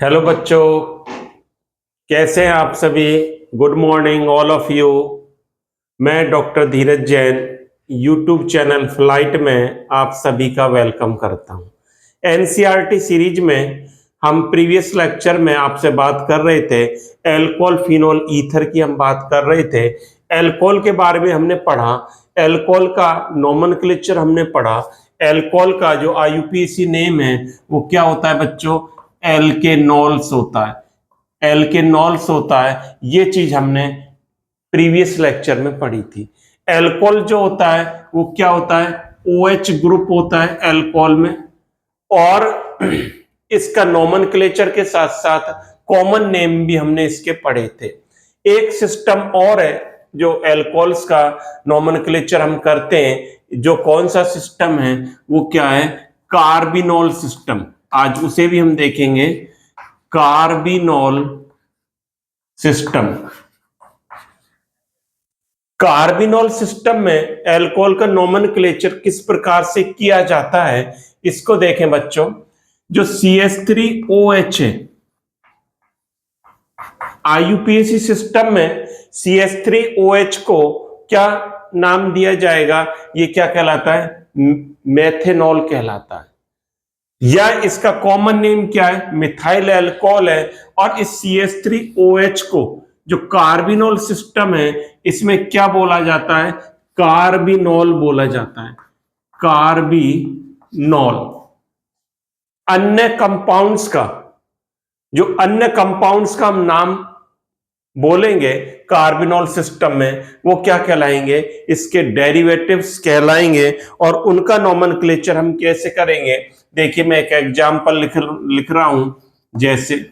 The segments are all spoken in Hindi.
हेलो बच्चों, कैसे हैं आप सभी। Good morning all of you. मैं डॉक्टर धीरज जैन यूट्यूब चैनल फ्लाइट में आप सभी का वेलकम करता हूं। एनसीईआरटी सीरीज में हम प्रीवियस लेक्चर में आपसे बात कर रहे थे, एल्कोहल फिनोल ईथर की हम बात कर रहे थे। एल्कोहल के बारे में हमने पढ़ा, एल्कोहल का नोमेनक्लेचर हमने पढ़ा। एल्कोहल का जो आईयूपीएसी नेम है वो क्या होता है बच्चों? एल्केनॉल्स होता है। एल्केनॉल्स होता है, ये चीज हमने प्रीवियस लेक्चर में पढ़ी थी। एल्कोहल जो होता है वो क्या होता है? OH ग्रुप होता है एल्कोहल में। और इसका नोमेनक्लेचर के साथ साथ कॉमन नेम भी हमने इसके पढ़े थे। एक सिस्टम और है जो एल्कोहल्स का नोमेनक्लेचर हम करते हैं, जो कौन सा सिस्टम है वो क्या है? Carbinol system. आज उसे भी हम देखेंगे, कार्बिनोल सिस्टम। कार्बिनोल सिस्टम में एल्कोहल का नोमेनक्लेचर किस प्रकार से किया जाता है, इसको देखें बच्चों। जो CH3OH है, आईयूपीएसी सिस्टम में CH3OH को क्या नाम दिया जाएगा? ये क्या कहलाता है? मेथेनॉल कहलाता है। या इसका कॉमन नेम क्या है? मिथाइल अल्कोहल है। और इस CH3OH को जो कार्बिनोल सिस्टम है इसमें क्या बोला जाता है? कार्बिनोल बोला जाता है। कार्बिनोल। अन्य कंपाउंड्स का, जो अन्य कंपाउंड्स का हम नाम बोलेंगे कार्बिनोल सिस्टम में, वो क्या कहलाएंगे? इसके डेरिवेटिव्स कहलाएंगे। और उनका नोमेनक्लेचर हम कैसे करेंगे? देखिए, मैं एक एग्जांपल लिख रहा हूं। जैसे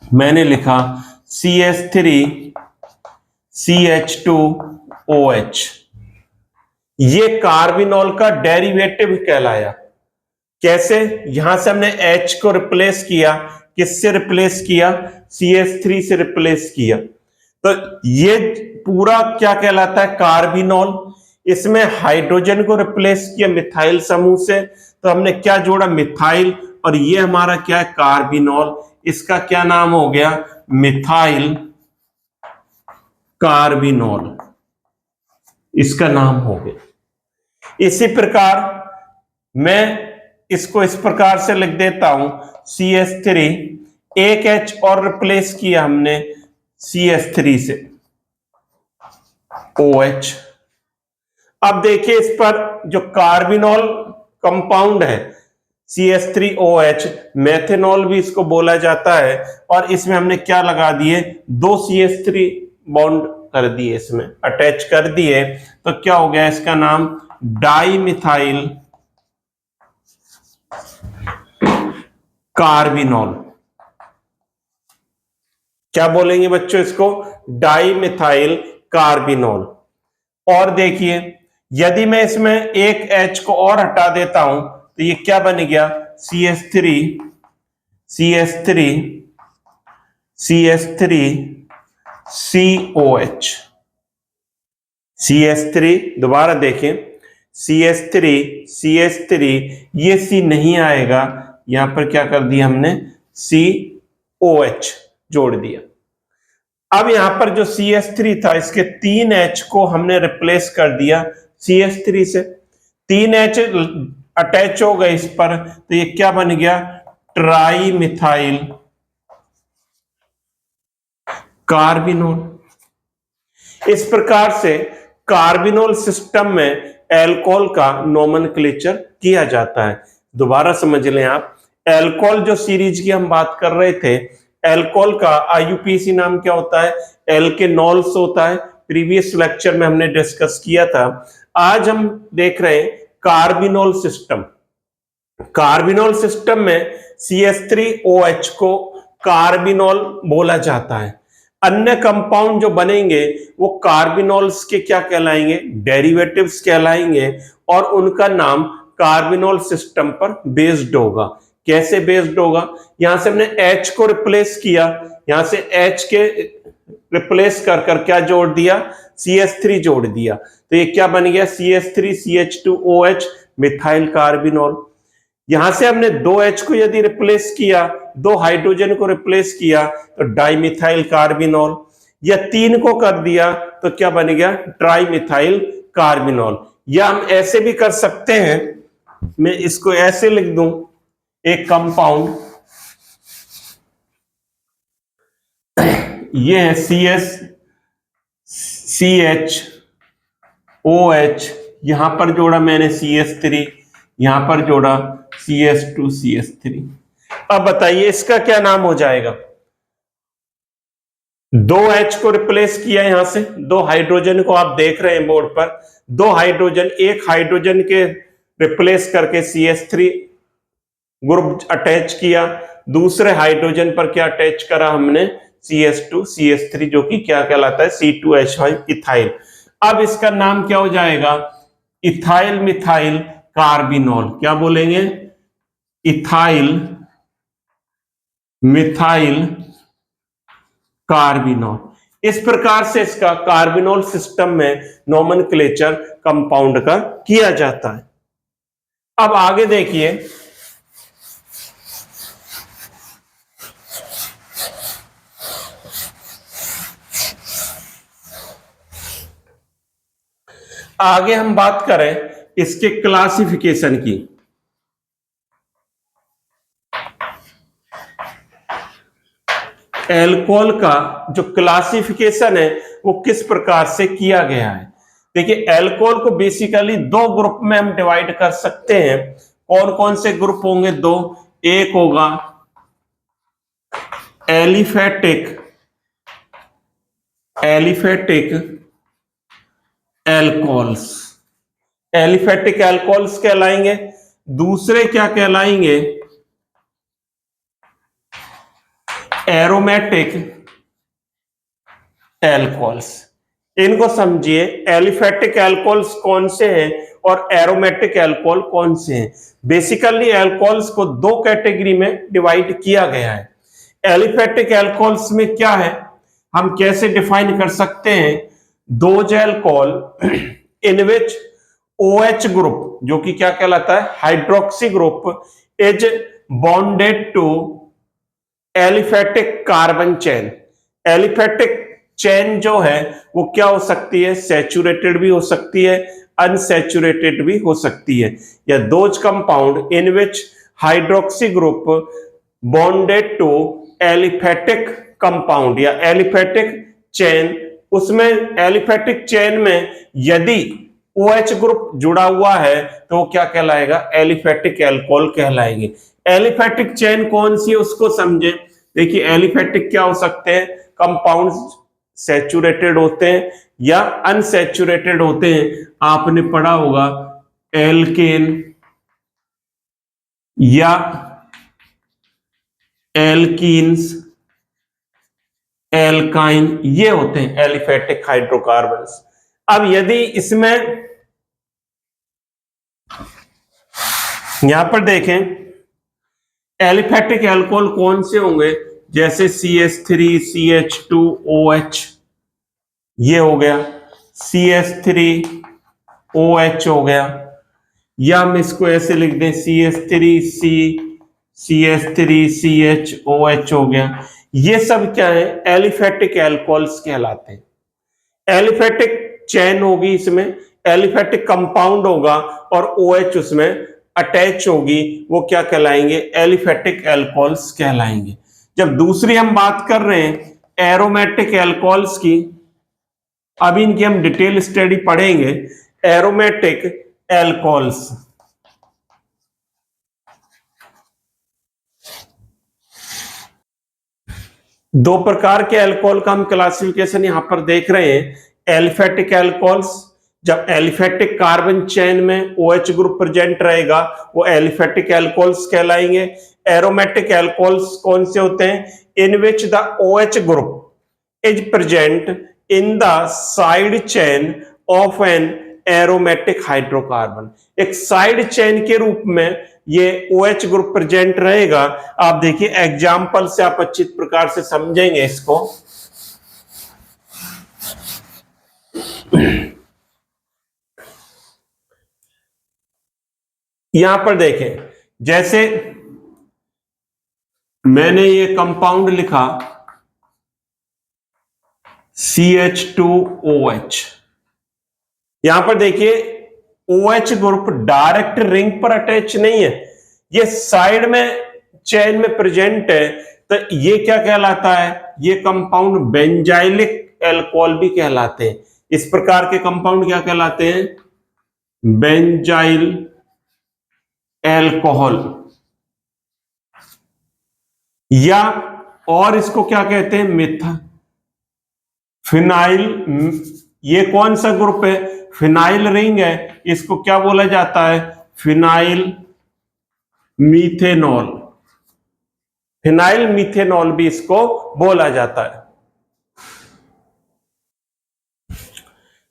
मैंने लिखा CH3CH2OH, ये कार्बिनोल का डेरिवेटिव कहलाया। कैसे? यहां से हमने H को रिप्लेस किया, किससे रिप्लेस किया? CH3 से रिप्लेस किया। तो ये पूरा क्या कहलाता है? कार्बिनोल। इसमें हाइड्रोजन को रिप्लेस किया मिथाइल समूह से, तो हमने क्या जोड़ा? मिथाइल। और ये हमारा क्या है? कार्बिनोल। इसका क्या नाम हो गया? मिथाइल कार्बिनोल, इसका नाम हो गया। इसी प्रकार मैं इसको इस प्रकार से लिख देता हूं, CH3, एक H और रिप्लेस किया हमने CH3 से, OH। अब देखिए, इस पर जो कार्बिनोल कंपाउंड है CH3OH, मेथेनॉल भी इसको बोला जाता है। और इसमें हमने क्या लगा दिए? दो CH3 बॉन्ड कर दिए, इसमें अटैच कर दिए। तो क्या हो गया? इसका नाम डाई मिथाइल कार्बिनोल। क्या बोलेंगे बच्चों इसको? Di methyl carbinol. और देखिए, यदि मैं इसमें एक H को और हटा देता हूं तो ये क्या बन गया? CH3 CH3CH3COH। CH3, दोबारा देखें, CH3 ये C नहीं आएगा, यहां पर क्या कर दिया हमने? COH जोड़ दिया। अब यहां पर जो CH3 था, इसके 3 H को हमने रिप्लेस कर दिया CH3 से। 3 H अटैच हो गए इस पर, तो ये क्या बन गया? Tri methyl carbinol. इस प्रकार से कार्बिनोल सिस्टम में एल्कोहल का नोमेनक्लेचर किया जाता है। दोबारा समझ लें आप, एल्कोहल जो सीरीज की हम बात कर रहे थे, एल्कोहल का आईयूपीएसी नाम क्या होता है? एल्केनॉल्स होता है। प्रीवियस लेक्चर में हमने डिस्कस किया था। आज हम देख रहे हैं कार्बिनोल सिस्टम। कार्बिनोल सिस्टम में CH3OH को कार्बिनोल बोला जाता है। अन्य कंपाउंड जो बनेंगे वो कार्बिनोल्स के क्या कहलाएंगे? डेरिवेटिव्स कहलाएंगे। और उनका नाम कार्बिनोल सिस्टम पर बेस्ड होगा। कैसे बेस्ड होगा? यहां से हमने H को रिप्लेस किया, यहां से H के रिप्लेस कर क्या जोड़ दिया? CH3 जोड़ दिया। तो ये क्या बन गया? CH3CH2OH methyl carbinol. यहां से हमने 2 H को यदि रिप्लेस किया, दो हाइड्रोजन को रिप्लेस किया तो डाइमिथाइल कार्बिनॉल, या 3 को कर दिया तो क्या बन गया, ट्राइमिथाइल कार्बिनॉल। या हम ऐसे भी कर सकते हैं, मैं इसको ऐसे लिख दूं, एक कंपाउंड ये है CH OH, यहां पर जोड़ा मैंने CH3, यहां पर जोड़ा CH2CH3। अब बताइए इसका क्या नाम हो जाएगा। 2H को रिप्लेस किया यहां से, 2 हाइड्रोजन को आप देख रहे हैं बोर्ड पर, 2 हाइड्रोजन, एक हाइड्रोजन के रिप्लेस करके CH3 ग्रुप अटैच किया, दूसरे हाइड्रोजन पर क्या अटैच करा हमने, CH2CH3, जो कि क्या कहलाता है, C2H5 इथाइल। अब इसका नाम क्या हो जाएगा, इथाइल मिथाइल कार्बिनॉल। क्या बोलेंगे, इथाइल मिथाइल कार्बिनॉल। इस प्रकार से इसका कार्बिनॉल सिस्टम में नोमेनक्लेचर कंपाउंड का किया जाता है। अब आगे देखिए, आगे हम बात करें इसके क्लासिफिकेशन की। एल्कोहल का जो क्लासिफिकेशन है वो किस प्रकार से किया गया है। देखिए, एल्कोहल को बेसिकली 2 ग्रुप में हम डिवाइड कर सकते हैं। कौन कौन से ग्रुप होंगे, 2। एक होगा एलिफेटिक एल्कोहल्स, एलिफेटिक एल्कोहल्स कहलाएंगे। दूसरे क्या कहलाएंगे, एरोमेटिक एल्कोहल्स। इनको समझिए, एलिफेटिक एल्कोहल्स कौन से हैं और एरोमेटिक एल्कोहल कौन से हैं। बेसिकली एल्कोहल्स को 2 कैटेगरी में डिवाइड किया गया है। एलिफेटिक एल्कोहल्स में क्या है, हम कैसे डिफाइन कर सकते हैं, those alcohol in which OH group, जो कि क्या कहलाता है, hydroxy group, is bonded to aliphatic carbon chain. Aliphatic chain जो है वो क्या हो सकती है, सैचुरेटेड भी हो सकती है, अनसैचुरेटेड भी हो सकती है। या those compound in which hydroxy group bonded to aliphatic compound या एलिफेटिक चेन, उसमें एलिफेटिक चेन में यदि OH ग्रुप जुड़ा हुआ है तो वो क्या कहलाएगा, एलिफेटिक एल्कोहल कहलाएंगे। एलिफेटिक चेन कौन सी है उसको समझे। देखिए, एलिफेटिक क्या हो सकते हैं, कंपाउंड्स सैचुरेटेड होते हैं या अनसैचुरेटेड होते हैं। आपने पढ़ा होगा एल्केन या एल्कीन्स, एल्काइन, ये होते हैं एलिफेटिक हाइड्रोकार्बन्स। अब यदि इसमें यहां पर देखें, एलिफेटिक एल्कोहल कौन से होंगे, जैसे CH3 CH2OH, ये हो गया, CH3OH हो गया, या हम इसको ऐसे लिख दें CH3C CH3CHOH हो गया। ये सब क्या है, एलिफेटिक एल्कोहल्स कहलाते हैं। एलिफेटिक चेन होगी, इसमें एलिफेटिक कंपाउंड होगा और OH उसमें अटैच होगी, वो क्या कहलाएंगे, एलिफेटिक एल्कोहल्स कहलाएंगे। जब दूसरी हम बात कर रहे हैं एरोमेटिक एल्कोहल्स की, अभी इनकी हम डिटेल स्टडी पढ़ेंगे। एरोमेटिक एल्कोहल्स, दो प्रकार के अल्कोहल का हम क्लासिफिकेशन यहां पर देख रहे हैं। एलिफेटिक अल्कोहल्स, जब एलिफेटिक कार्बन चेन में OH ग्रुप प्रेजेंट रहेगा वो एलिफेटिक अल्कोहल्स कहलाएंगे। एरोमेटिक अल्कोहल्स कौन से होते हैं, in which the OH group is present in the side chain of an aromatic hydrocarbon. एक साइड चेन के रूप में ये OH ग्रुप प्रेजेंट रहेगा। आप देखिए एग्जाम्पल से आप अच्छी प्रकार से समझेंगे इसको। यहां पर देखें, जैसे मैंने ये कंपाउंड लिखा CH2OH। यहां पर देखिए OH ग्रुप डायरेक्ट रिंग पर अटैच नहीं है, ये साइड में चेन में प्रेजेंट है, तो ये क्या कहलाता है, ये कंपाउंड बेंजाइलिक एल्कोहल भी कहलाते हैं। इस प्रकार के कंपाउंड क्या कहलाते हैं, बेंजाइल एल्कोहल, या और इसको क्या कहते हैं, मिथा फिनाइल। ये कौन सा ग्रुप है, फिनाइल रिंग है, इसको क्या बोला जाता है, फिनाइल मीथेनॉल। फिनाइल मीथेनॉल भी इसको बोला जाता है।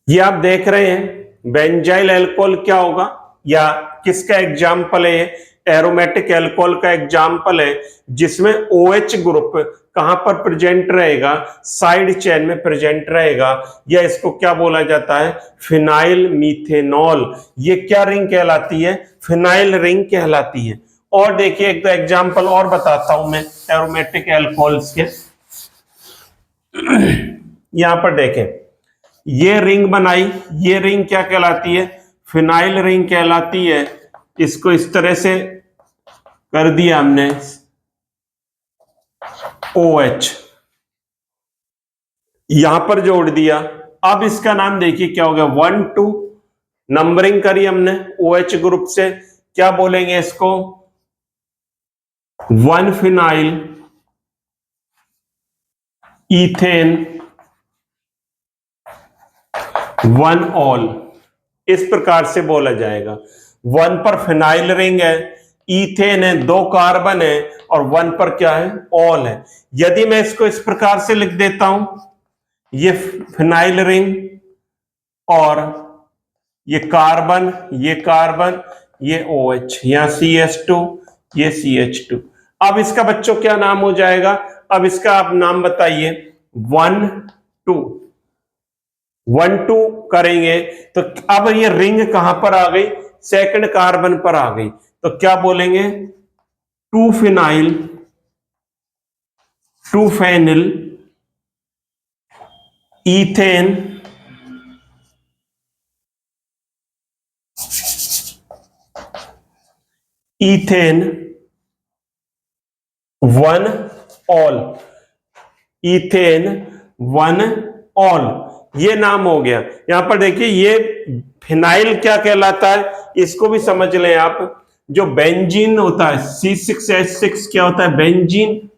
ये आप देख रहे हैं बेंजाइल अल्कोहल क्या होगा, या किसका एग्जाम्पल है, एरोमेटिक अल्कोहल का एग्जाम्पल है, जिसमें OH ग्रुप कहां पर प्रेजेंट रहेगा, साइड चेन में प्रेजेंट रहेगा, या इसको क्या बोला जाता है, फिनाइल मीथेनॉल। ये क्या रिंग कहलाती है, फिनाइल रिंग कहलाती है। और देखिए एक दो एग्जाम्पल और बताता हूं मैं एरोमेटिक अल्कोहल्स के। यहां पर देखें, ये रिंग बनाई, ये रिंग क्या कहलाती है, फिनाइल रिंग कहलाती है। इसको इस तरह से कर दिया हमने OH, यहां पर जोड़ दिया। अब इसका नाम देखिए क्या हो गया, 1 2 नंबरिंग करी हमने OH ग्रुप से, क्या बोलेंगे इसको, 1 फिनाइल इथेन 1 ऑल, इस प्रकार से बोला जाएगा। 1 पर फिनाइल रिंग है, इथेन है, 2 कार्बन है, और 1 पर क्या है, ऑल है। यदि मैं इसको इस प्रकार से लिख देता हूं, ये फिनाइल रिंग और ये कार्बन, ये कार्बन, ये OH, यहां CH2, ये CH2। अब इसका बच्चों क्या नाम हो जाएगा, अब इसका आप नाम बताइए, 1 2 1 2 करेंगे तो अब ये रिंग कहां पर आ गई, सेकंड कार्बन पर आ गई, तो क्या बोलेंगे, 2 phenyl 2 phenyl ethane ethane 1 ol, ethane 1 ol, ये नाम हो गया। यहां पर देखिए ये फिनाइल क्या कहलाता है, इसको भी समझ लें आप। जो बेंजीन होता है C6H6 क्या होता है, बेंजीन,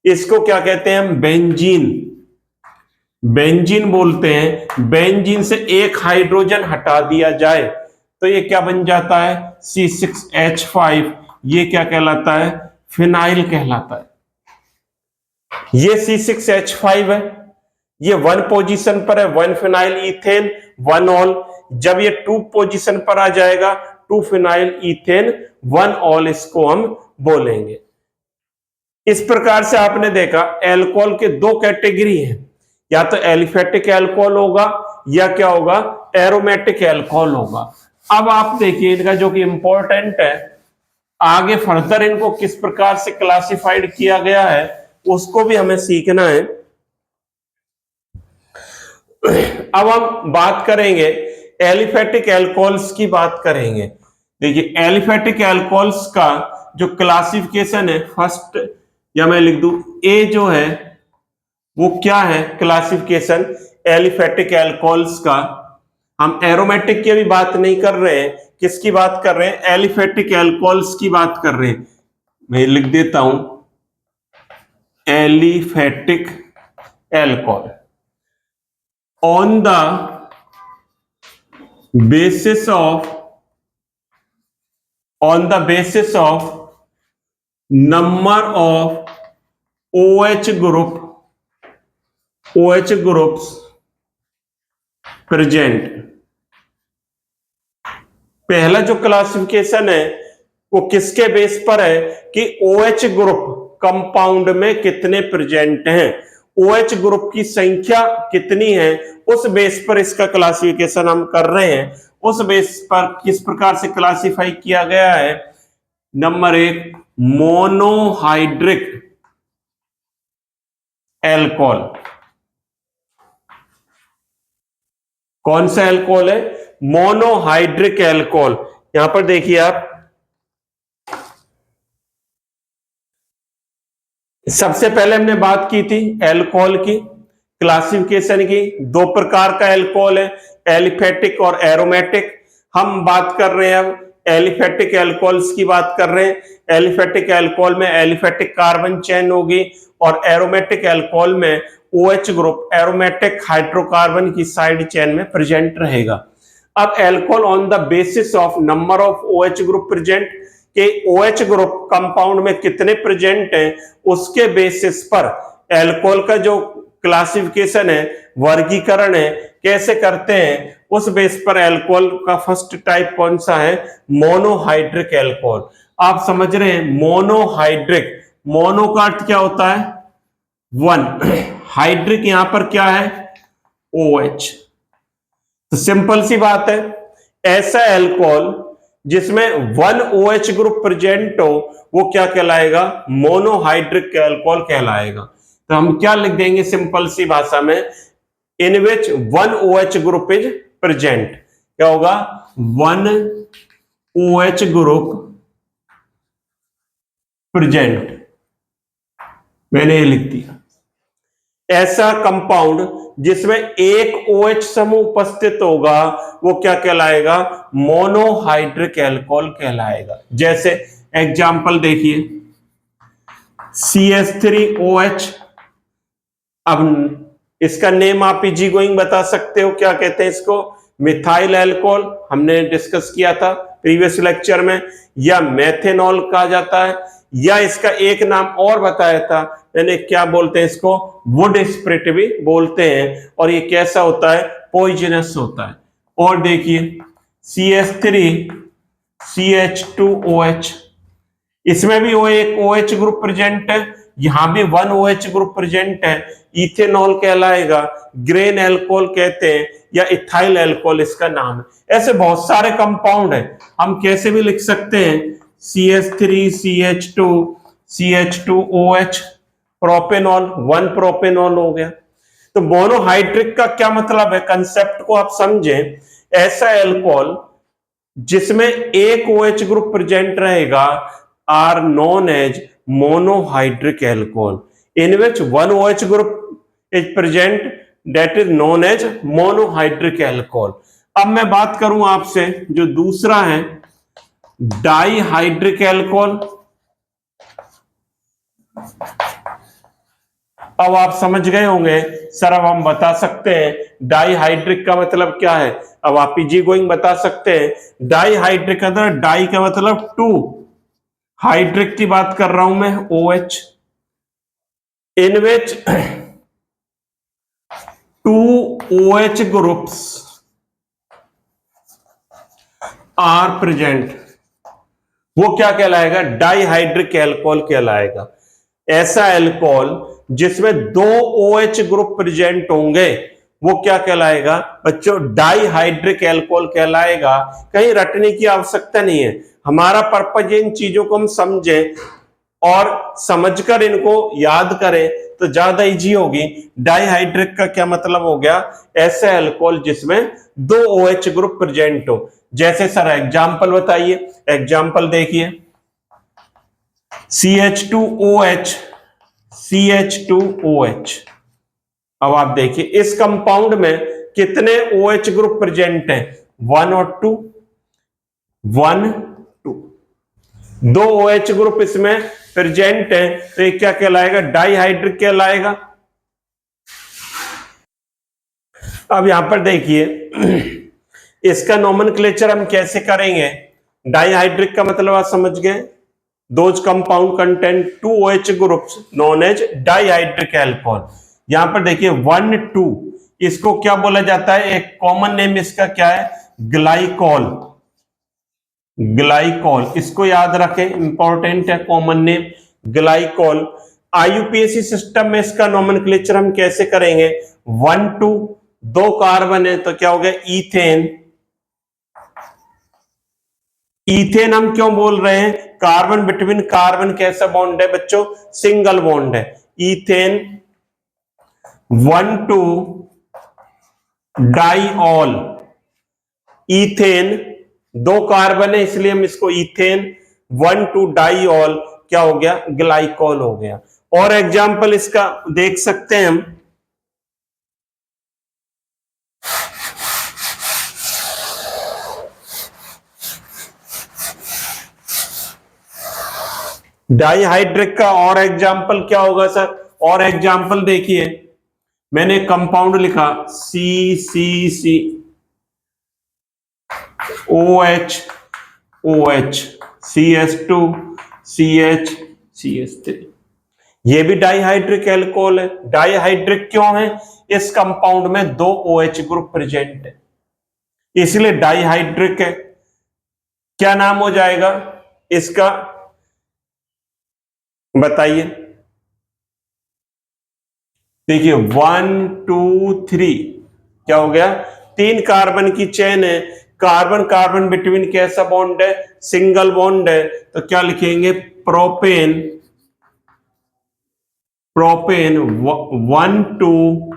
इसको क्या कहते हैं हम, बेंजीन, बेंजीन बोलते हैं। बेंजीन से एक हाइड्रोजन हटा दिया जाए तो ये क्या बन जाता है, C6H5, ये क्या कहलाता है, फिनाइल कहलाता है। ये C6H5 है, ये 1 पोजीशन पर है, 1 फिनाइल इथेन 1 ऑल। जब ये 2 पोजीशन पर आ जाएगा, 2 फिनाइल इथेन 1 ऑल, इसको हम बोलेंगे। इस प्रकार से आपने देखा एल्कोहल के 2 कैटेगरी हैं, या तो एलिफेटिक एल्कोहल होगा या क्या होगा, एरोमेटिक एल्कोहल होगा। अब आप देखिए इनका जो कि इंपॉर्टेंट है, आगे फर्दर इनको किस प्रकार से क्लासिफाइड किया गया है उसको भी हमें सीखना है। अब हम बात करेंगे एलिफेटिक एल्कोहल्स की बात करेंगे। देखिए एलिफेटिक एल्कोहल्स का जो क्लासिफिकेशन है, फर्स्ट या मैं लिख दूं ए जो है वो क्या है क्लासिफिकेशन एलिफेटिक एल्कोहल्स का। हम एरोमेटिक की भी बात नहीं कर रहे हैं, किसकी बात कर रहे हैं, एलिफेटिक एल्कोहल्स की बात कर रहे हैं। मैं लिख देता हूं aliphatic alcohol on the basis of number of OH groups present। पहला जो क्लासिफिकेशन है वो किसके बेस पर है कि OH ग्रुप कंपाउंड में कितने प्रेजेंट हैं, OH ग्रुप की संख्या कितनी है, उस बेस पर इसका क्लासिफिकेशन हम कर रहे हैं। उस बेस पर किस प्रकार से क्लासिफाई किया गया है, नंबर 1 मोनोहाइड्रिक एल्कोहल। कौन सा एल्कोहल है? Monohydric alcohol. यहां पर देखिए आप, सबसे पहले हमने बात की थी एल्कोहल की क्लासिफिकेशन की। दो प्रकार का एल्कोहल है, एलिफेटिक और एरोमेटिक। हम बात कर रहे हैं अब एलिफेटिक एल्कोहल्स की बात कर रहे हैं। एलिफेटिक एल्कोहल में एलिफेटिक कार्बन चेन होगी और एरोमेटिक एल्कोहल में OH ग्रुप एरोमेटिक हाइड्रोकार्बन की साइड चेन में प्रेजेंट रहेगा। अब alcohol on the basis of number of OH group present, के OH ग्रुप कंपाउंड में कितने प्रेजेंट हैं, उसके बेसिस पर एल्कोहल का जो क्लासिफिकेशन है, वर्गीकरण है, कैसे करते हैं, उस बेस पर एल्कोहल का फर्स्ट टाइप कौन सा है? Monohydric alcohol. आप समझ रहे हैं मोनोहाइड्रिक, मोनो का अर्थ क्या होता है? वन, हाइड्रिक यहां पर क्या है? OH। तो सिंपल सी बात है, ऐसा एल्कोहल जिसमें 1 OH ग्रुप प्रेजेंट हो वो क्या कहलाएगा? मोनोहाइड्रिक एल्कोहल कहलाएगा। तो हम क्या लिख देंगे सिंपल सी भाषा में? इन which 1 OH group is present. क्या होगा? 1 OH ग्रुप प्रेजेंट। मैंने ये लिख दिया। ऐसा कंपाउंड जिसमें एक OH समूह उपस्थित होगा वो क्या कहलाएगा? मोनोहाइड्रिक एल्कोहल कहलाएगा। जैसे एग्जांपल देखिए, CH3OH। अब इसका नेम आप इजी गोइंग बता सकते हो, क्या कहते हैं इसको? मिथाइल एल्कोहल, हमने डिस्कस किया था प्रीवियस लेक्चर में। या मेथेनॉल कहा जाता है, या इसका एक नाम और बताया था मैंने, क्या बोलते हैं इसको? वुड स्प्रिट भी बोलते हैं। और ये कैसा होता है? पॉइजनस होता है। और देखिए CH3 CH2OH, इसमें भी वो एक OH ग्रुप प्रेजेंट है, यहां भी 1 OH ग्रुप प्रेजेंट है। इथेनॉल कहलाएगा, ग्रेन एल्कोहल कहते हैं, या इथाइल एल्कोहल इसका नाम है। ऐसे बहुत सारे कंपाउंड है, हम कैसे भी लिख सकते हैं। CH3 CH2 CH2OH, propanol, 1 propanol हो गया। तो मोनोहाइड्रिक का क्या मतलब है? कंसेप्ट को आप समझें, ऐसा एल्कोहल जिसमें एक OH ग्रुप प्रेजेंट रहेगा are known as monohydric alcohol. In which 1 OH group is present, that is known as monohydric alcohol. अब मैं बात करूं आपसे, जो दूसरा है डाइहाइड्रिक एल्कोहल। अब आप समझ गए होंगे सर, अब हम बता सकते हैं डाइहाइड्रिक का मतलब क्या है। अब आप इजी गोइंग बता सकते हैं डाइहाइड्रिक का मतलब, डाई का मतलब 2, हाइड्रिक की बात कर रहा हूं मैं OH, in which 2 OH groups are present, वो क्या कहलाएगा? डाइहाइड्रिक एल्कोहल कहलाएगा। ऐसा एल्कोहल जिसमें 2 OH ग्रुप प्रेजेंट होंगे वो क्या कहलाएगा बच्चों? डाइहाइड्रिक एल्कोहल कहलाएगा। कहीं रटने की आवश्यकता नहीं है, हमारा पर्पज इन चीजों को हम समझें और समझकर इनको याद करें तो ज्यादा इजी होगी। डाइहाइड्रिक का क्या मतलब हो गया? ऐसा एल्कोहल जिसमें 2 OH ग्रुप प्रेजेंट हो। जैसे सर एग्जाम्पल बताइए, एग्जाम्पल देखिए, CH2OH CH2OH। अब आप देखिए इस कंपाउंड में कितने OH ग्रुप प्रेजेंट हैं? 1 और 2, 1 2, 2 OH ग्रुप इसमें प्रेजेंट है, तो ये क्या कहलाएगा? डाइहाइड्रिक कहलाएगा। अब यहां पर देखिए इसका नोमेनक्लेचर हम कैसे करेंगे। डाइहाइड्रिक का मतलब आप समझ गए, those compound content 2 OH groups known as dihydric alcohol. यहां पर देखिए 1 2, इसको क्या बोला जाता है? एक कॉमन नेम इसका क्या है? ग्लाइकॉल। ग्लाइकॉल, इसको याद रखें, इंपॉर्टेंट है common name glycol. IUPAC system में इसका नोमेनक्लेचर हम कैसे करेंगे? 1 2, 2 कार्बन है तो क्या हो गया? ईथेन। ईथेन हम क्यों बोल रहे हैं? कार्बन बिटवीन कार्बन कैसा बॉन्ड है बच्चों? सिंगल बॉन्ड है। ईथेन 1,2 डाइऑल इथेन, 2 कार्बन है इसलिए हम इसको इथेन, 1,2 डाइऑल क्या हो गया, ग्लाइकॉल हो गया। और एग्जाम्पल इसका देख सकते हैं हम, डाइहाइड्रिक का और एग्जाम्पल क्या होगा सर? और एग्जाम्पल देखिए, मैंने कंपाउंड लिखा CCC OH OH CS2 CH CS3, ये भी डाइहाइड्रिक एल्कोहल है। डाइहाइड्रिक क्यों है? इस कंपाउंड में 2 OH ग्रुप प्रेजेंट है, इसलिए डाइहाइड्रिक है। क्या नाम हो जाएगा इसका, बताइए। देखिए 1 2 3 क्या हो गया, 3 कार्बन की चेन है, कार्बन कार्बन बिटवीन कैसा बॉन्ड है, सिंगल बॉन्ड है, तो क्या लिखेंगे, प्रोपेन, प्रोपेन 1,2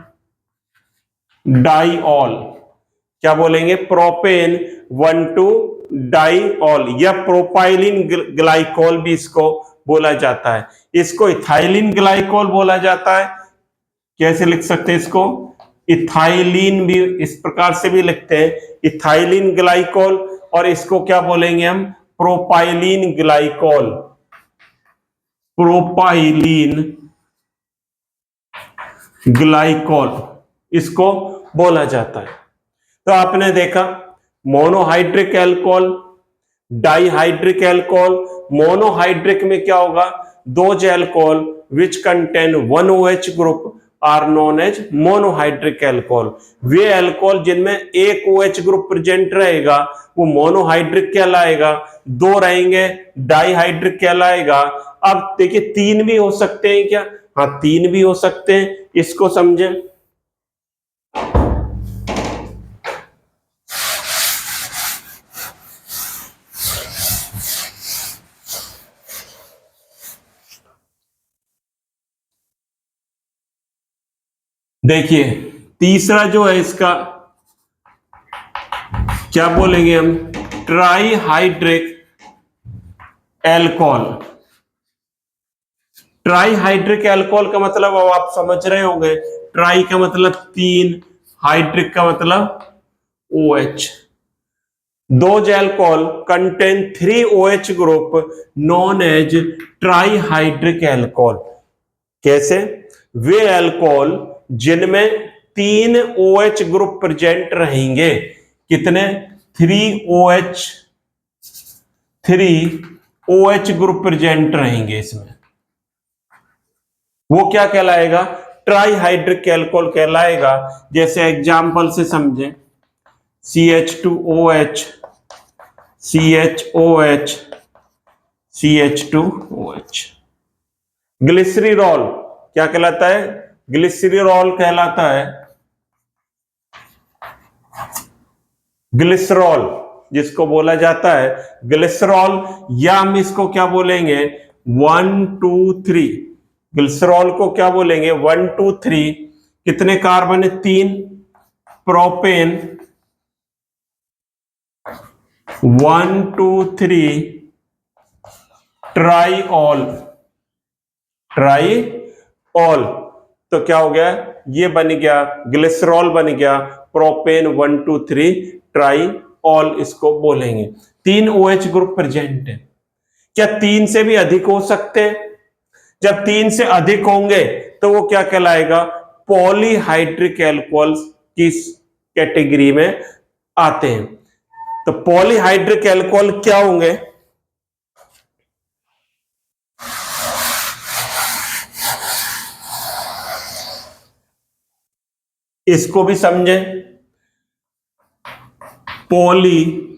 डाइऑल, क्या बोलेंगे, प्रोपेन 1,2 डाइऑल, या प्रोपाइलिन ग्लाइकोल भी इसको बोला जाता है। इसको इथाइलिन ग्लाइकोल बोला जाता है। कैसे लिख सकते हैं इसको, इथाइलिन भी इस प्रकार से भी लिखते हैं, इथाइलिन ग्लाइकोल, और इसको क्या बोलेंगे हम, प्रोपाइलिन ग्लाइकोल, प्रोपाइलिन ग्लाइकोल इसको बोला जाता है। तो आपने देखा monohydric alcohol, dihydric alcohol. Monohydric में क्या होगा, those alcohol which contain 1 OH group are known as monohydric alcohol. वे एल्कोहल जिनमें एक OH ग्रुप प्रेजेंट रहेगा वो मोनोहाइड्रिक कहलाएगा, 2 रहेंगे डाइहाइड्रिक कहलाएगा। अब देखिए 3 भी हो सकते हैं क्या, हाँ 3 भी हो सकते हैं, इसको समझें। देखिए तीसरा जो है इसका क्या बोलेंगे हम, ट्राईहाइड्रिक एल्कोहल। ट्राईहाइड्रिक एल्कोहल का मतलब अब आप समझ रहे होंगे, ट्राई का मतलब 3, हाइड्रिक का मतलब OH। Those alcohol contain 3 OH group known as trihydric alcohol. कैसे, वे अल्कोहल जिनमें 3 OH ग्रुप प्रेजेंट रहेंगे, कितने, 3 OH ग्रुप प्रेजेंट रहेंगे इसमें, वो क्या कहलाएगा, ट्राईहाइड्रिक एल्कोहल कहलाएगा। जैसे एग्जांपल से समझें, CH2OH CHOH CH2OH। ग्लिसरीरॉल क्या कहलाता है, ग्लिसरीरॉल कहलाता है, ग्लिसरॉल जिसको बोला जाता है ग्लिसरॉल, या हम इसको क्या बोलेंगे 1 2 3, ग्लिसरॉल को क्या बोलेंगे 1 2 3, कितने कार्बन है, 3, प्रोपेन 1 2 3 ट्राईऑल, ट्राईऑल, तो क्या हो गया, ये बन गया ग्लिसरॉल बन गया, प्रोपेन 1 2 3 ट्राईऑल इसको बोलेंगे। 3 OH ग्रुप प्रेजेंट है। क्या 3 से भी अधिक हो सकते हैं? जब 3 से अधिक होंगे तो वो क्या कहलाएगा, पॉलीहाइड्रिक एल्कोहल्स की कैटेगरी में आते हैं। तो पॉलीहाइड्रिक एल्कोहल क्या होंगे, इसको भी समझें। पॉलीहाइड्रिक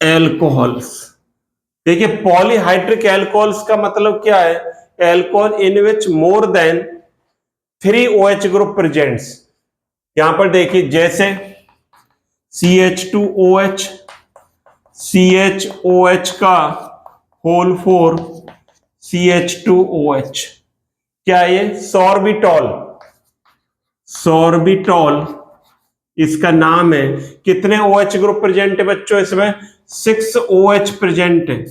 एल्कोहल्स, देखिए पॉलीहाइड्रिक एल्कोहल्स का मतलब क्या है, alcohol in which more than 3 OH group presents. यहां पर देखिए जैसे CH2OH, CHOH का होल 4 CH2OH। क्या ये सॉर्बिटॉल, सॉर्बिटॉल इसका नाम है। कितने OH ग्रुप प्रेजेंट है बच्चों इसमें? 6 OH प्रेजेंट है।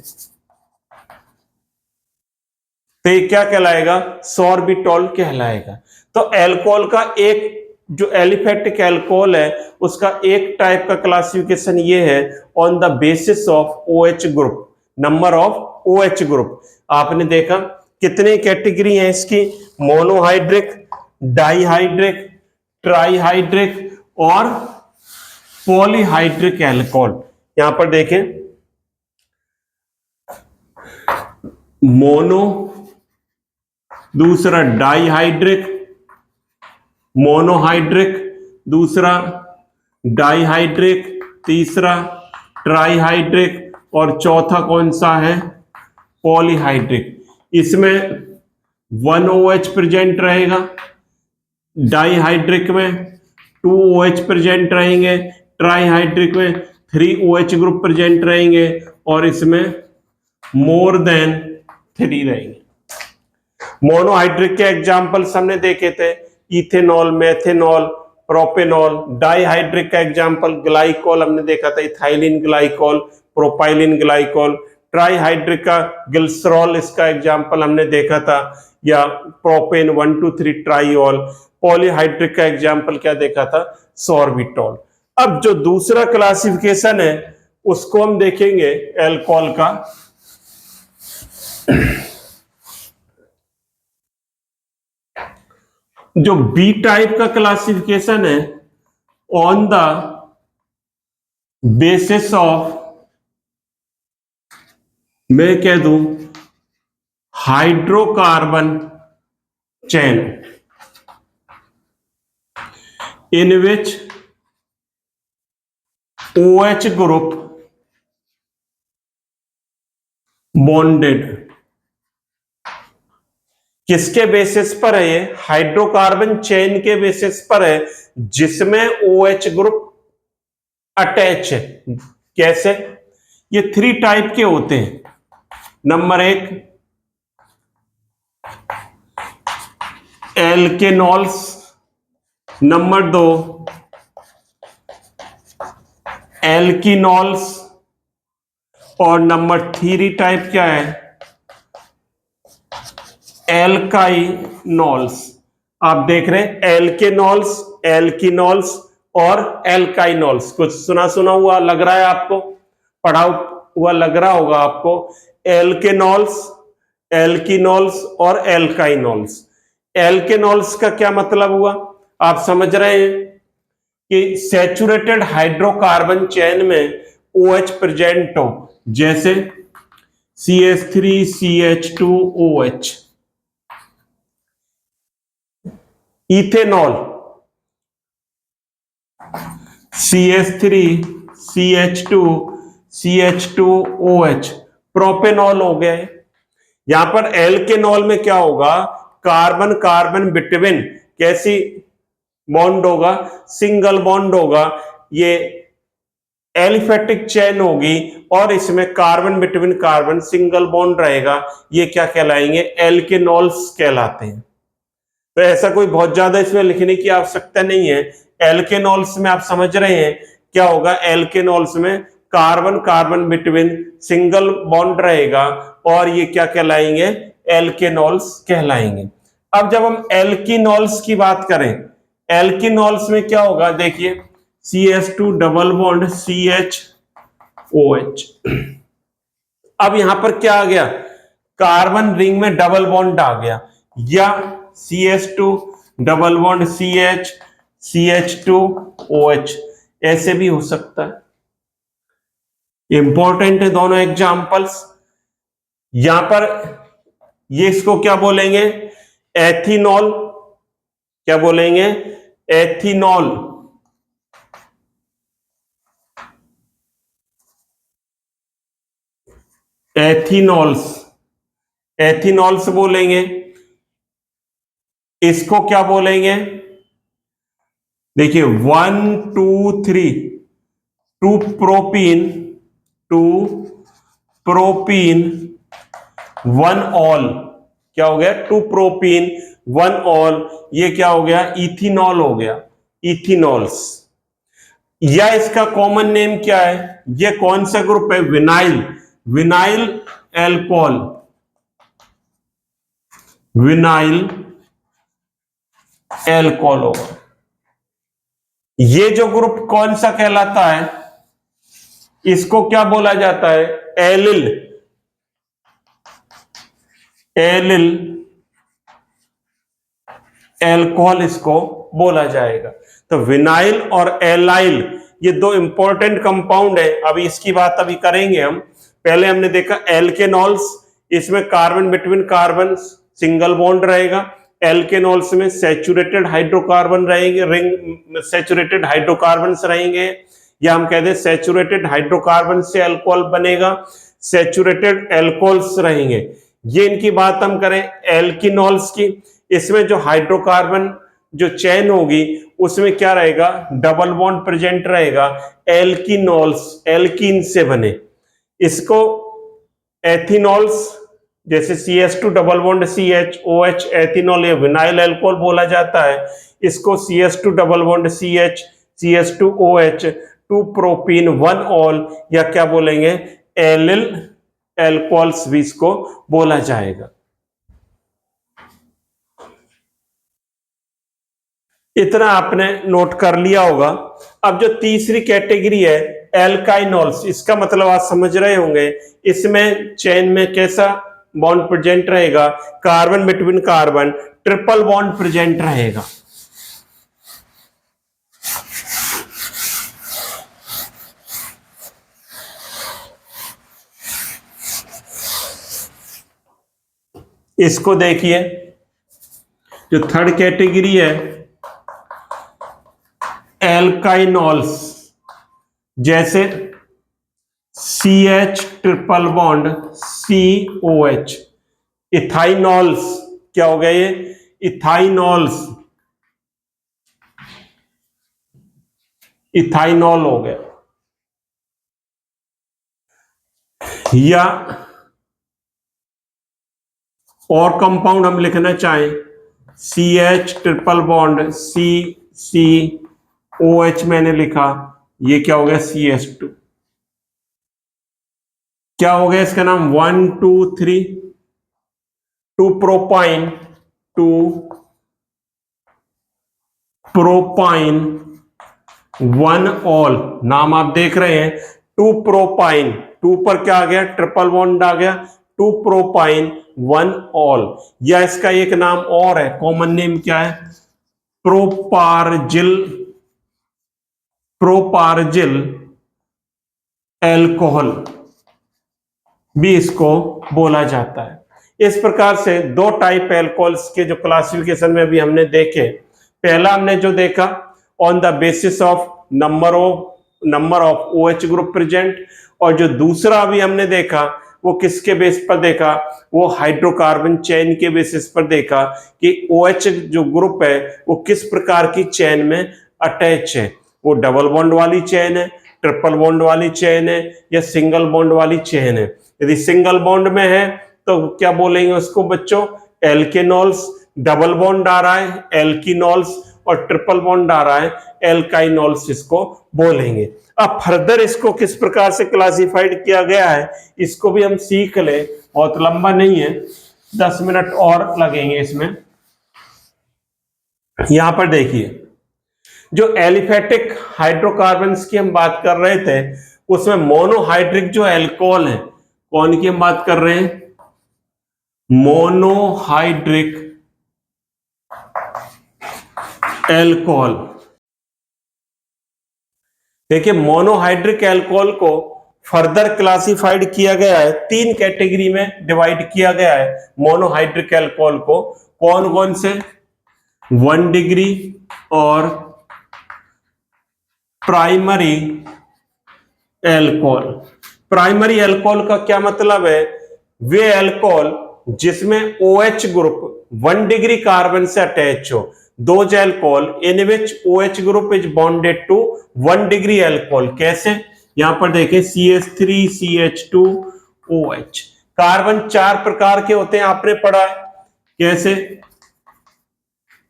तो ये क्या कहलाएगा? सॉर्बिटॉल कहलाएगा। तो अल्कोहल का एक जो एलिफेटिक अल्कोहल है उसका एक टाइप का क्लासिफिकेशन ये है, on the basis of OH group, number of OH group. आपने देखा कितने कैटेगरी है इसकी? मोनोहाइड्रिक, डाइहाइड्रिक, ट्राइहाइड्रिक और पॉलीहाइड्रिक अल्कोहल। यहां पर देखें, मोनो, दूसरा डाइहाइड्रिक, मोनोहाइड्रिक, दूसरा डाइहाइड्रिक, तीसरा ट्राइहाइड्रिक और चौथा कौन सा है? पॉलीहाइड्रिक। इसमें 1 OH प्रेजेंट रहेगा, डाइहाइड्रिक में 2 OH प्रेजेंट रहेंगे, ट्राइहाइड्रिक में 3 OH ग्रुप प्रेजेंट रहेंगे और इसमें मोर देन 3 रहेंगे। मोनोहाइड्रिक के एग्जाम्पल्स हमने देखे थे, इथेनॉल, मेथेनॉल, प्रोपेनॉल। डाइहाइड्रिक का एग्जाम्पल ग्लाइकोल हमने देखा था, ethylene glycol, propylene glycol. Trihydric का ग्लिसरॉल इसका एग्जाम्पल हमने देखा था, या प्रोपेन 1 2 3 ट्राइऑल। पॉलीहाइड्रिक का एग्जाम्पल क्या देखा था? सॉर्बिटॉल। अब जो दूसरा क्लासिफिकेशन है उसको हम देखेंगे अल्कोहल का। जो बी टाइप का क्लासिफिकेशन है, ऑन द बेसिस ऑफ, मैं कह दूं, hydrocarbon chain in which OH group bonded. किसके बेसिस पर है ये? हाइड्रोकार्बन चेन के बेसिस पर है, जिसमें OH ग्रुप अटैच है। कैसे? ये 3 टाइप के होते हैं। नंबर 1 एल्केनॉल्स, नंबर 2 एल्कीनॉल्स और नंबर 3 टाइप क्या है? एल्काइनॉल्स। आप देख रहे हैं एल्केनॉल्स, एल्कीनॉल्स और एल्काइनॉल्स। कुछ सुना सुना हुआ लग रहा है आपको? पढ़ा हुआ लग रहा होगा आपको। एल्केनॉल्स, एल्कीनॉल्स और एल्काइनॉल्स। एल्केनॉल्स का क्या मतलब हुआ? आप समझ रहे हैं कि सैचुरेटेड हाइड्रोकार्बन चेन में OH प्रेजेंट हो, जैसे CH3 CH2OH। Ethanol CH3 CH2 CH2OH। Propanol हो गया। यहां पर एल्केनॉल में क्या होगा? कार्बन कार्बन बिटवीन कैसी बॉन्ड होगा? सिंगल बॉन्ड होगा। ये एलिफेटिक चेन होगी और इसमें carbon between carbon single bond रहेगा। ये क्या कहलाएंगे? एल्केनॉल्स कहलाते हैं। तो ऐसा कोई बहुत ज्यादा इसमें लिखने की आवश्यकता नहीं है। एल्केनॉल्स में आप समझ रहे हैं क्या होगा? एल्केनॉल्स में carbon carbon between single bond रहेगा और ये क्या कहलाएंगे? एल्केनॉल्स कहलाएंगे। अब जब हम एल्कीनॉल्स की बात करें, एल्कीनॉल्स में क्या होगा? देखिए CH2 डबल बॉन्ड CHOH। अब यहां पर क्या आ गया? कार्बन रिंग में डबल बॉन्ड आ गया, या CH2 double bond CH CH2OH ऐसे भी हो सकता है। इंपॉर्टेंट है दोनों एग्जांपल्स। यहां पर ये इसको क्या बोलेंगे? एथिनॉल। क्या बोलेंगे? एथिनॉल। एथिनॉल्स, एथिनॉल्स बोलेंगे। इसको क्या बोलेंगे? देखिए 1 2 3 two propene, two propene one ol, क्या हो गया, 2 प्रोपीन 1 ऑल, ये क्या हो गया, इथिनॉल हो गया, इथिनॉल्स। या इसका कॉमन नेम क्या है, ये कौन सा ग्रुप है, vinyl, vinyl alcohol, vinyl alcohol होगा। ये जो ग्रुप कौन सा कहलाता है, इसको क्या बोला जाता है, एलिल, एलिल एल्कोहल इसको बोला जाएगा। तो विनाइल और एलाइल ये दो इंपॉर्टेंट कंपाउंड है। अभी इसकी बात अभी करेंगे हम। पहले हमने देखा एल्केनॉल्स, इसमें carbon between carbon single bond रहेगा। एल्केनॉल्स में सैचुरेटेड हाइड्रोकार्बन रहेंगे, रिंग सैचुरेटेड हाइड्रोकार्बन्स रहेंगे, या हम कहते हैं सैचुरेटेड हाइड्रोकार्बन से अल्कोहल बनेगा, सैचुरेटेड एल्कोहल्स रहेंगे। ये इनकी बात हम करें एल्किनॉल्स की, इसमें जो हाइड्रोकार्बन जो चेन होगी उसमें क्या रहेगा, डबल बॉन्ड प्रेजेंट रहेगा, एल्किनॉल्स एल्कीन से बने। इसको एथिनॉल्स जैसे CH2 double bond CHOH ethanol या विनाइल अल्कोहल बोला जाता है। इसको CH2 double bond CH CH2OH 2 propene 1 all, या क्या बोलेंगे, एलिल अल्कोहल्स भी इसको बोला जाएगा। इतना आपने नोट कर लिया होगा। अब जो तीसरी कैटेगरी है एल्काइनॉल्स, इसका मतलब आप समझ रहे होंगे, इसमें चेन में कैसा बॉन्ड प्रेजेंट रहेगा, carbon between carbon triple bond present रहेगा। इसको देखिए, जो थर्ड कैटेगरी है एल्काइनॉल्स, जैसे CH ट्रिपल बॉन्ड COH, इथाइनॉल्स, क्या हो गया ये, इथाइनॉल्स, इथाइनॉल हो गया। या और कंपाउंड हम लिखना चाहें, CH ट्रिपल बॉन्ड COH मैंने लिखा, ये क्या हो गया, CH2, क्या हो गया इसका नाम, 1 2 3 2 प्रोपाइन 2 प्रोपाइन 1 ऑल, नाम आप देख रहे हैं 2 प्रोपाइन, 2 पर क्या आ गया, ट्रिपल बॉन्ड आ गया, 2 प्रोपाइन 1 ऑल। या इसका एक नाम और है, कॉमन नेम क्या है, प्रोपार्जिल, प्रोपार्जिल एल्कोहल भी इसको बोला जाता है। इस प्रकार से दो टाइप एल्कोहल्स के जो क्लासिफिकेशन में अभी हमने देखे, पहला हमने जो देखा on the basis of number of OH group present, और जो दूसरा अभी हमने देखा वो किसके बेस पर देखा, वो हाइड्रोकार्बन चेन के बेसिस पर देखा कि OH जो ग्रुप है वो किस प्रकार की चेन में अटैच है, वो डबल बॉन्ड वाली चेन है, ट्रिपल बॉन्ड वाली चेन है, या सिंगल बॉन्ड वाली चेन है। यदि सिंगल बॉन्ड में है तो क्या बोलेंगे उसको बच्चों, एल्केनॉल्स, डबल बॉन्ड आ रहा है एल्किनॉल्स, और ट्रिपल बॉन्ड आ रहा है एल्काइनॉल्स, इसको बोलेंगे। अब फर्दर इसको किस प्रकार से क्लासिफाइड किया गया है इसको भी हम सीख ले, बहुत लंबा नहीं है, 10 मिनट और लगेंगे इसमें। यहां पर देखिए, जो एलिफेटिक हाइड्रोकार्बन्स की हम बात कर रहे थे उसमें मोनोहाइड्रिक जो एल्कोहल है, कौन की हम बात कर रहे हैं, मोनोहाइड्रिक एल्कोहल। देखिए, मोनोहाइड्रिक एल्कोहल को फर्दर क्लासिफाइड किया गया है, 3 कैटेगरी में डिवाइड किया गया है मोनोहाइड्रिक एल्कोहल को। कौन कौन से, 1 डिग्री और प्राइमरी एल्कोहल। प्राइमरी एल्कोहल का क्या मतलब है, वे एल्कोहल जिसमें OH ग्रुप 1 डिग्री कार्बन से अटैच हो, those alcohol in which OH group is bonded to 1 degree alcohol। कैसे, यहां पर देखें CH3 CH2 OH, कार्बन 4 प्रकार के होते हैं, आपने पढ़ा है कैसे,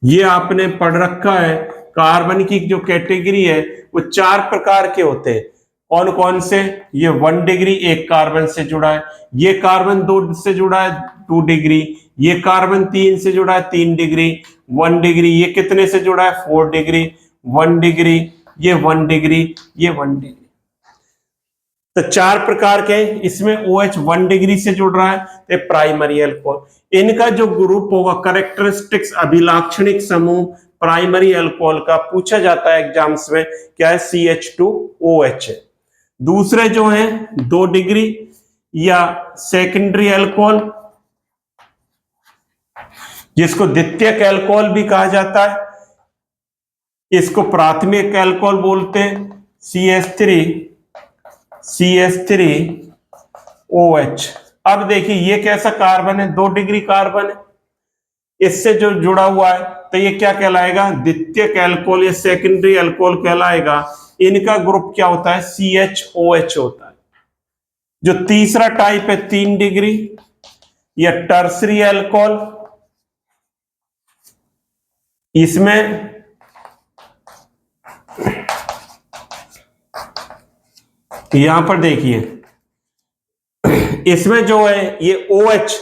ये आपने पढ़ रखा है। कार्बन की जो कैटेगरी है वो 4 प्रकार के होते हैं। कौन कौन से? ये 1 डिग्री एक कार्बन से जुड़ा है, ये कार्बन 2 से जुड़ा है 2 डिग्री, ये कार्बन 3 से जुड़ा है 3 डिग्री, 1 डिग्री, ये कितने से जुड़ा है 4 डिग्री, 1 डिग्री, ये 1 डिग्री, ये 1 डिग्री। तो 4 प्रकार के, इसमें OH 1 डिग्री से जुड़ रहा है, तो प्राइमरी अल्कोहल। इनका जो ग्रुप होगा, कैरेक्टरिस्टिक्स अभिलाक्षणिक समूह प्राइमरी अल्कोहल का पूछा जाता है एग्जाम्स में, क्या है? CH2OH है। दूसरे जो हैं 2 डिग्री या सेकेंडरी अल्कोहल, जिसको द्वितीयक अल्कोहल भी कहा जाता है, इसको प्राथमिक अल्कोहल बोलते हैं, CH3OH। अब देखिए ये कैसा कार्बन है? 2 डिग्री कार्बन है, इससे जो जुड़ा हुआ है, तो ये क्या कहलाएगा? द्वितीयक अल्कोहल या सेकेंडरी अल्कोहल कहलाएगा। इनका ग्रुप क्या होता है? CHOH होता है। जो तीसरा टाइप है 3 डिग्री या टर्सरी अल्कोहल, इसमें यहां पर देखिए, इसमें जो है ये OH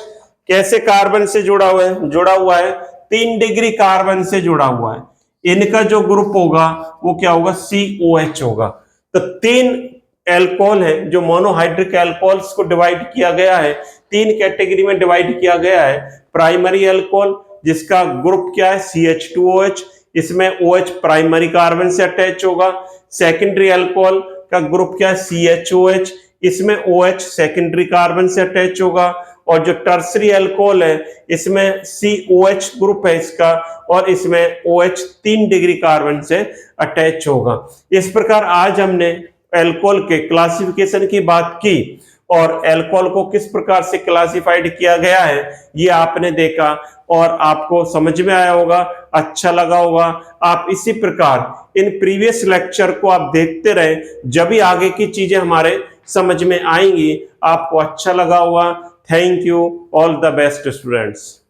कैसे कार्बन से जुड़ा हुआ है 3 डिग्री कार्बन से जुड़ा हुआ है। इनका जो ग्रुप होगा वो क्या होगा? COH होगा। तो 3 एल्कोहल है जो मोनोहाइड्रिक एल्कोहल्स को डिवाइड किया गया है, 3 कैटेगरी में डिवाइड किया गया है। प्राइमरी अल्कोहल जिसका ग्रुप क्या है? CH2OH, इसमें OH प्राइमरी कार्बन से अटैच होगा। सेकेंडरी अल्कोहल का ग्रुप क्या है? CHOH, इसमें OH सेकेंडरी कार्बन से अटैच होगा। और जो टर्सरी अल्कोहल है इसमें COH ग्रुप है इसका, और इसमें OH 3 डिग्री कार्बन से अटैच होगा। इस प्रकार आज हमने अल्कोहल के क्लासिफिकेशन की बात की और अल्कोहल को किस प्रकार से क्लासिफाइड किया गया है ये आपने देखा और आपको समझ में आया होगा, अच्छा लगा होगा। आप इसी प्रकार इन प्रीवियस लेक्चर को आप देखते रहे, जब भी आगे की चीजें हमारे समझ में आएंगी आपको अच्छा लगा होगा। Thank you, all the best students.